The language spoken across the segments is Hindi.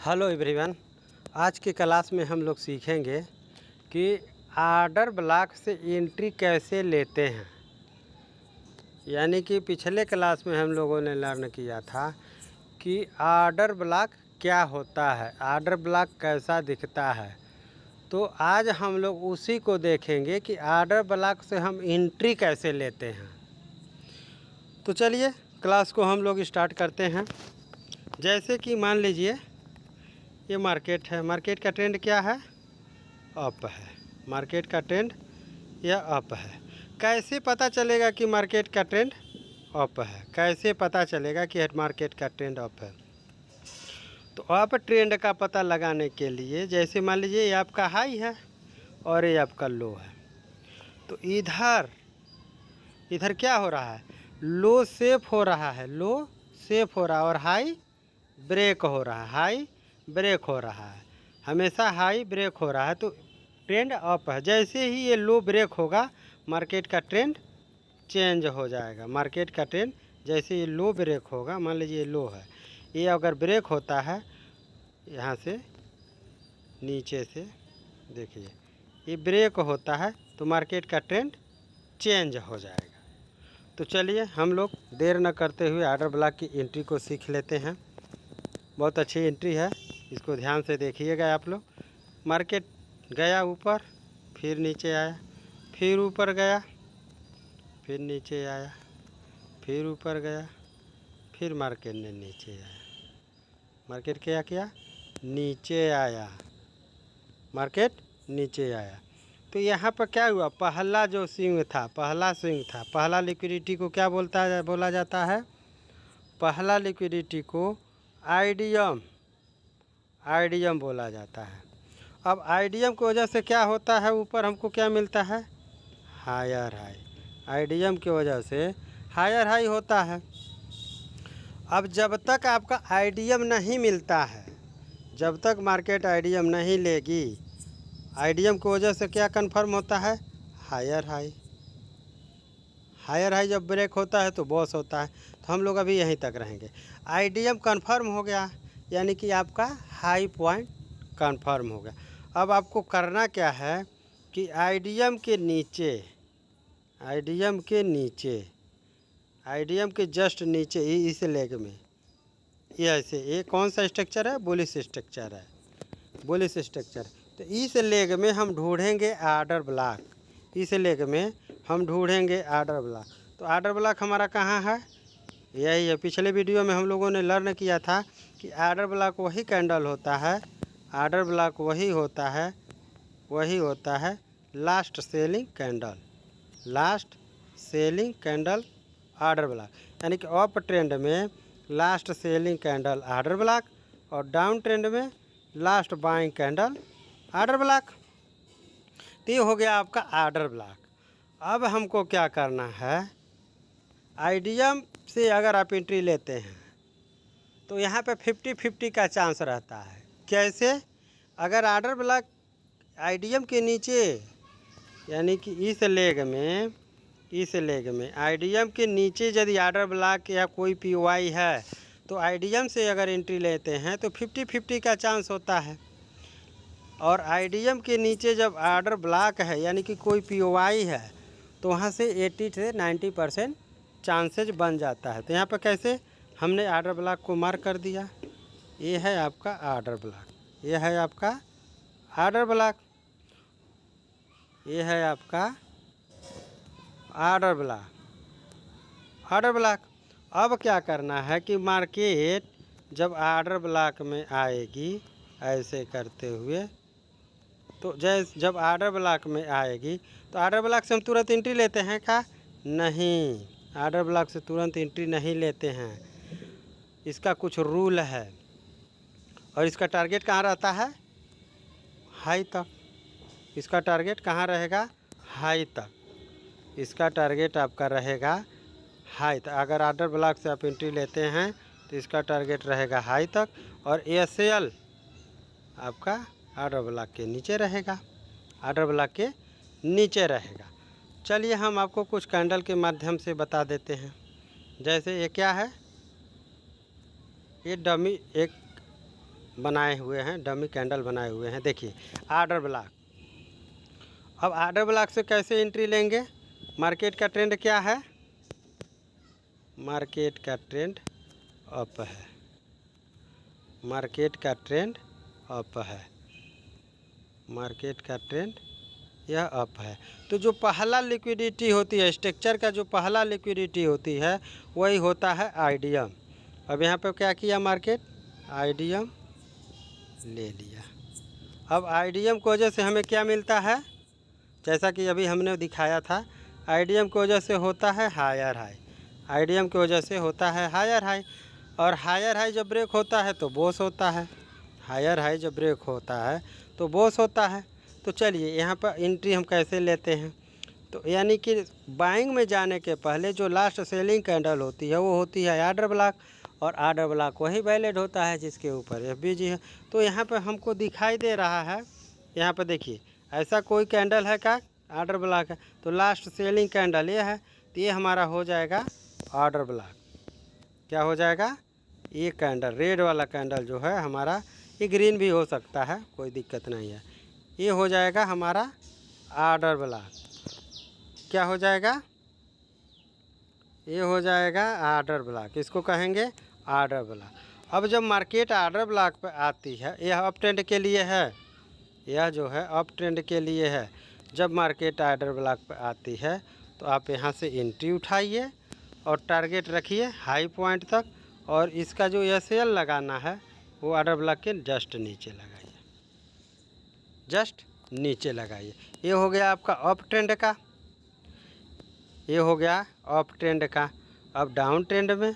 Hello everyone. आज की क्लास में हम लोग सीखेंगे कि आर्डर ब्लॉक से एंट्री कैसे लेते हैं। यानी कि पिछले क्लास में हम लोगों ने लर्न किया था कि आर्डर ब्लॉक क्या होता है, आर्डर ब्लॉक कैसा दिखता है। तो आज हम लोग उसी को देखेंगे कि आर्डर ब्लॉक से हम एंट्री कैसे लेते हैं। तो चलिए क्लास को हम लोग स्टार्ट करते हैं। जैसे कि मान लीजिए ये मार्केट है, मार्केट का ट्रेंड क्या है, अप है। मार्केट का ट्रेंड यह अप है। कैसे पता चलेगा कि मार्केट का ट्रेंड अप है, कैसे पता चलेगा कि मार्केट का ट्रेंड अप है। तो अप ट्रेंड का पता लगाने के लिए जैसे मान लीजिए ये आपका हाई है और ये आपका लो है, तो इधर क्या हो रहा है, लो सेफ हो रहा है, लो सेफ हो रहा है और हाई ब्रेक हो रहा है, हाई ब्रेक हो रहा है। हमेशा हाई ब्रेक हो रहा है तो ट्रेंड अप है। जैसे ही ये लो ब्रेक होगा मार्केट का ट्रेंड चेंज हो जाएगा। मार्केट का ट्रेंड जैसे ये लो ब्रेक होगा, मान लीजिए ये लो है, ये अगर ब्रेक होता है यहाँ से नीचे से, देखिए ये ब्रेक होता है तो मार्केट का ट्रेंड चेंज हो जाएगा। तो चलिए हम लोग देर न करते हुए आर्डर ब्लॉक की एंट्री को सीख लेते हैं। बहुत अच्छी एंट्री है, इसको ध्यान से देखिएगा आप लोग। मार्केट गया ऊपर, फिर नीचे आया, फिर ऊपर गया, फिर नीचे आया, फिर ऊपर गया, फिर मार्केट ने नीचे आया। मार्केट क्या किया, नीचे आया, मार्केट नीचे आया। तो यहाँ पर क्या हुआ, पहला जो स्विंग था, पहला लिक्विडिटी को क्या बोला जाता है, पहला लिक्विडिटी को आईडीएम बोला जाता है। अब आईडीएम की वजह से क्या होता है, ऊपर हमको क्या मिलता है, हायर हाई। आईडीएम की वजह से हायर हाई होता है। अब जब तक आपका आईडीएम नहीं मिलता है, जब तक मार्केट आईडीएम नहीं लेगी, आईडीएम की वजह से क्या कंफर्म होता है, हायर हाई। हायर हाई जब ब्रेक होता है तो बॉस होता है। तो हम लोग अभी यहीं तक रहेंगे। आईडीएम कंफर्म हो गया, यानी कि आपका हाई पॉइंट कंफर्म हो गया। अब आपको करना क्या है कि आईडीएम के जस्ट नीचे इस लेग में, ये ऐसे, ये कौन सा स्ट्रक्चर है, बुलिश स्ट्रक्चर है, बुलिश स्ट्रक्चर। तो इस लेग में हम ढूंढेंगे आर्डर ब्लॉक, इस लेग में हम ढूंढेंगे आर्डर ब्लॉक। तो आर्डर ब्लॉक हमारा कहाँ है, यही है। पिछले वीडियो में हम लोगों ने लर्न किया था कि आर्डर ब्लॉक वही कैंडल होता है, आर्डर ब्लॉक वही होता है last selling candle order block. यानी कि अप ट्रेंड में last selling candle order block और डाउन ट्रेंड में last buying candle order block. तो ये हो गया आपका आर्डर ब्लॉक। अब हमको क्या करना है, आईडीएम से अगर आप एंट्री लेते हैं तो यहाँ पे 50-50 का चांस रहता है। कैसे, अगर आर्डर ब्लॉक आईडीएम के नीचे, यानी कि इस लेग में आईडीएम के नीचे यदि आर्डर ब्लॉक या कोई पीओआई है तो आईडीएम से अगर एंट्री लेते हैं तो 50-50 का चांस होता है। और आईडीएम के नीचे जब आर्डर ब्लॉक है यानी कि कोई पीओआई है तो वहाँ से 80 से 90% चांसेज बन जाता है। तो यहाँ पर कैसे, हमने आर्डर ब्लॉक को मार्क कर दिया, ये है आपका आर्डर ब्लॉक, ये है आपका आर्डर ब्लॉक, ये है आपका आर्डर ब्लॉक। अब क्या करना है कि मार्केट जब आर्डर ब्लॉक में आएगी ऐसे करते हुए, तो जब आर्डर ब्लॉक में आएगी तो आर्डर ब्लॉक से हम तुरंत एंट्री लेते हैं क्या, नहीं, आर्डर ब्लॉक से तुरंत एंट्री नहीं लेते हैं। इसका कुछ रूल है और इसका टारगेट कहाँ रहता है, हाई तक। इसका टारगेट कहाँ रहेगा, हाई तक। इसका टारगेट आपका रहेगा हाई तक। अगर आर्डर ब्लॉक से आप एंट्री लेते हैं तो इसका टारगेट रहेगा हाई तक और एसएल आपका आर्डर ब्लॉक के नीचे रहेगा, आर्डर ब्लॉक के नीचे रहेगा। चलिए हम आपको कुछ कैंडल के माध्यम से बता देते हैं। जैसे ये क्या है, ये डमी एक बनाए हुए हैं, डमी कैंडल बनाए हुए हैं। देखिए आर्डर ब्लॉक। अब आर्डर ब्लॉक से कैसे एंट्री लेंगे? मार्केट का ट्रेंड क्या है? मार्केट का ट्रेंड अप है, मार्केट का ट्रेंड अप है, मार्केट का ट्रेंड यह अप है। तो जो पहला लिक्विडिटी होती है, स्ट्रक्चर का जो पहला लिक्विडिटी होती है, वही होता है आईडीएम। अब यहाँ पे क्या किया मार्केट? आईडीएम ले लिया। अब आईडीएम की वजह से हमें क्या मिलता है? जैसा कि अभी हमने दिखाया था, आईडीएम की वजह से होता है हायर हाई, आईडीएम की वजह से होता है हायर हाई। और हायर हाई जब ब्रेक होता है तो बॉस होता है, हायर हाई जब ब्रेक होता है तो बॉस होता है। तो चलिए यहाँ पर एंट्री हम कैसे लेते हैं? तो यानी कि बाइंग में जाने के पहले जो लास्ट सेलिंग कैंडल होती है वो होती है आर्डर ब्लॉक, और आर्डर ब्लॉक वही वैलिड होता है जिसके ऊपर एफबीजी है। तो यहाँ पर हमको दिखाई दे रहा है, यहाँ पर देखिए ऐसा कोई कैंडल है क्या? आर्डर ब्लॉक है, तो लास्ट सेलिंग कैंडल ये है, तो ये हमारा हो जाएगा आर्डर ब्लॉक। क्या हो जाएगा? ये कैंडल रेड वाला कैंडल जो है हमारा, ये ग्रीन भी हो सकता है, कोई दिक्कत नहीं है, ये हो जाएगा हमारा आर्डर ब्लॉक। क्या हो जाएगा? ये हो जाएगा आर्डर ब्लॉक, इसको कहेंगे आर्डर ब्लॉक। अब जब मार्केट आर्डर ब्लॉक पर आती है, यह अप ट्रेंड के लिए है, यह जो है अप ट्रेंड के लिए है। जब मार्केट आर्डर ब्लॉक पर आती है तो आप यहाँ से एंट्री उठाइए और टारगेट रखिए हाई पॉइंट तक, और इसका जो एसएल लगाना है वो आर्डर ब्लॉक के जस्ट नीचे लगाइए, जस्ट नीचे लगाइए। ये हो गया आपका अप ट्रेंड का, ये हो गया अप ट्रेंड का। अब डाउन ट्रेंड में,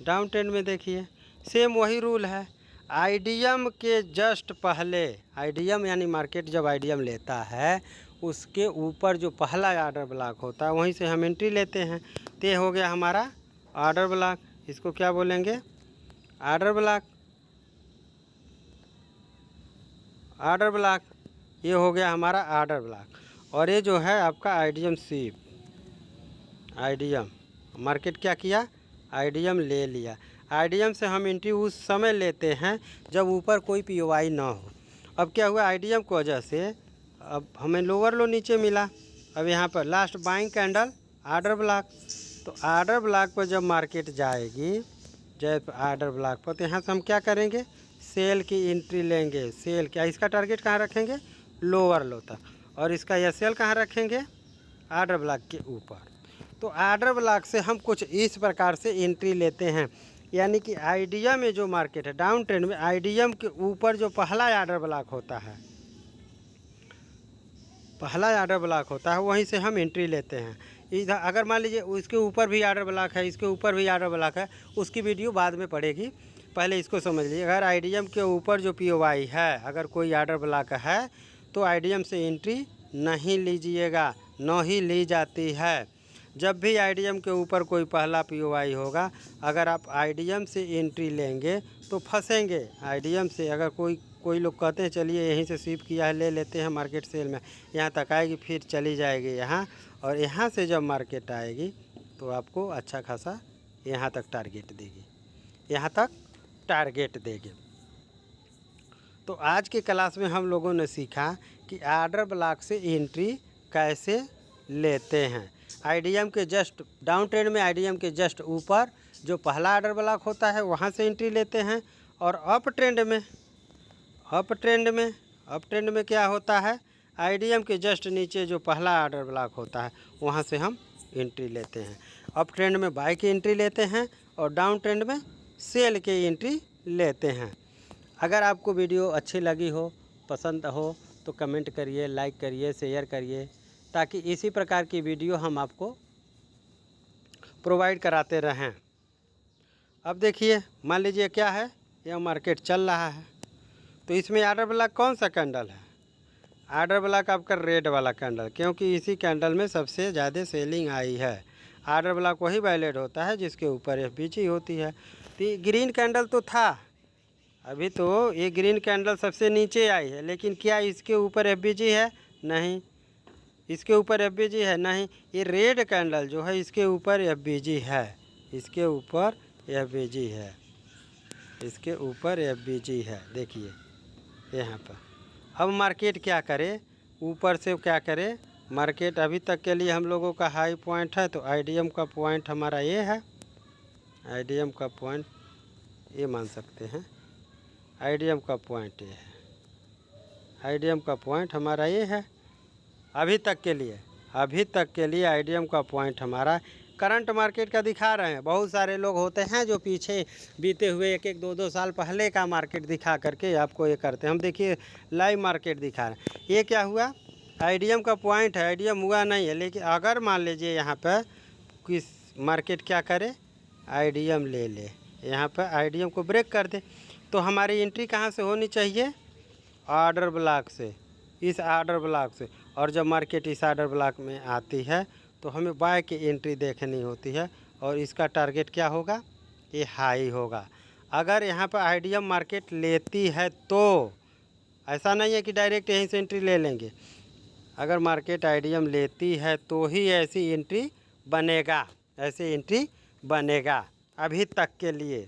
डाउन ट्रेंड में देखिए सेम वही रूल है, आईडीएम के जस्ट पहले, आईडीएम यानी मार्केट जब आईडीएम लेता है उसके ऊपर जो पहला आर्डर ब्लॉक होता है वहीं से हम एंट्री लेते हैं। तो ये हो गया हमारा आर्डर ब्लॉक, इसको क्या बोलेंगे? Order block, order block. ये हो गया हमारा आर्डर ब्लॉक। और ये जो है आपका आईडीएम स्वीप, आईडीएम मार्केट क्या किया? आईडीएम ले लिया। आईडीएम से हम एंट्री उस समय लेते हैं जब ऊपर कोई पीओआई ना हो। अब क्या हुआ? आईडीएम की वजह से अब हमें लोअर लो नीचे मिला। अब यहाँ पर last buying candle order block, तो आर्डर ब्लॉक पर जब मार्केट जाएगी, जब आर्डर ब्लॉक पर, तो यहाँ से हम क्या करेंगे? सेल की एंट्री लेंगे। सेल क्या, इसका टारगेट कहाँ रखेंगे? लोअर लो तक। और इसका एसएल कहाँ रखेंगे? आर्डर ब्लॉक के ऊपर। तो आर्डर ब्लॉक से हम कुछ इस प्रकार से एंट्री लेते हैं, यानी कि आईडीएम में जो मार्केट है डाउन ट्रेंड में, आईडीएम के ऊपर जो पहला आर्डर ब्लॉक होता है, पहला आर्डर ब्लॉक होता है, वहीं से हम एंट्री लेते हैं। इधर अगर मान लीजिए उसके ऊपर भी आर्डर ब्लॉक है, इसके ऊपर भी आर्डर ब्लॉक है, उसकी वीडियो बाद में पड़ेगी, पहले इसको समझ लीजिए। अगर आईडीएम के ऊपर जो पीओआई है, अगर कोई आर्डर ब्लॉक है तो आईडीएम से एंट्री नहीं लीजिएगा, न ही ली जाती है। जब भी आईडीएम के ऊपर कोई पहला पीओआई होगा, अगर आप आईडीएम से एंट्री लेंगे तो फंसेंगे। आईडीएम से अगर कोई लोग कहते हैं चलिए यहीं से स्वीप किया है, ले लेते हैं मार्केट सेल में, यहाँ तक आएगी फिर चली जाएगी यहाँ, और यहाँ से जब मार्केट आएगी तो आपको अच्छा खासा यहाँ तक टारगेट देगी, यहाँ तक टारगेट देगी। तो आज की क्लास में हम लोगों ने सीखा कि आर्डर ब्लॉक से एंट्री कैसे लेते हैं। आईडीएम के जस्ट डाउन ट्रेंड में, आईडीएम के जस्ट ऊपर जो पहला आर्डर ब्लॉक होता है वहाँ से एंट्री लेते हैं। और अप ट्रेंड में, अप ट्रेंड में क्या होता है? आईडीएम के जस्ट नीचे जो पहला आर्डर ब्लॉक होता है वहाँ से हम एंट्री लेते हैं। अप ट्रेंड में बाई की एंट्री लेते हैं और डाउन ट्रेंड में सेल की एंट्री लेते हैं। अगर आपको वीडियो अच्छी लगी हो, पसंद हो, तो कमेंट करिए, लाइक करिए, शेयर करिए, ताकि इसी प्रकार की वीडियो हम आपको प्रोवाइड कराते रहें। अब देखिए मान लीजिए क्या है, यह मार्केट चल रहा है, तो इसमें आर्डर ब्लॉक कौन सा कैंडल है? आर्डर ब्लॉक आपका रेड वाला कैंडल, क्योंकि इसी कैंडल में सबसे ज़्यादा सेलिंग आई है। आर्डर ब्लॉक वही वैलिड होता है जिसके ऊपर एफबीजी होती है। तो ये ग्रीन कैंडल तो था, अभी तो ये ग्रीन कैंडल सबसे नीचे आई है, लेकिन क्या इसके ऊपर एफबीजी है? नहीं, इसके ऊपर एफबीजी है नहीं। ये रेड कैंडल जो है इसके ऊपर एफबीजी है, इसके ऊपर एफबीजी है। इसके ऊपर FBG है, देखिए यहाँ पर। अब मार्केट क्या करे, ऊपर से क्या करे, मार्केट अभी तक के लिए हम लोगों का हाई पॉइंट है, तो IDM का पॉइंट हमारा ये है, IDM का पॉइंट ये मान सकते हैं, IDM का पॉइंट ये है, IDM का पॉइंट हमारा ये है अभी तक के लिए। अभी तक के लिए IDM का पॉइंट हमारा करंट मार्केट का दिखा रहे हैं। बहुत सारे लोग होते हैं जो पीछे बीते हुए 1-1, 2-2 साल पहले का मार्केट दिखा करके आपको ये करते हैं। हम देखिए लाइव मार्केट दिखा रहे हैं। ये क्या हुआ, IDM का पॉइंट है, IDM हुआ नहीं है, लेकिन अगर मान लीजिए यहाँ पर किस मार्केट क्या करे, IDM ले ले, यहाँ पर IDM को ब्रेक कर दे, तो हमारी एंट्री कहाँ से होनी चाहिए, ऑर्डर ब्लॉक से, इस ऑर्डर ब्लॉक से। और जब मार्केट इस ऑर्डर ब्लॉक में आती है तो हमें बाय की एंट्री देखनी होती है, और इसका टारगेट क्या होगा, ये हाई होगा। अगर यहाँ पर IDM मार्केट लेती है तो, ऐसा नहीं है कि डायरेक्ट यहीं से एंट्री ले लेंगे, अगर मार्केट IDM लेती है तो ही ऐसी एंट्री बनेगा, ऐसी एंट्री बनेगा अभी तक के लिए।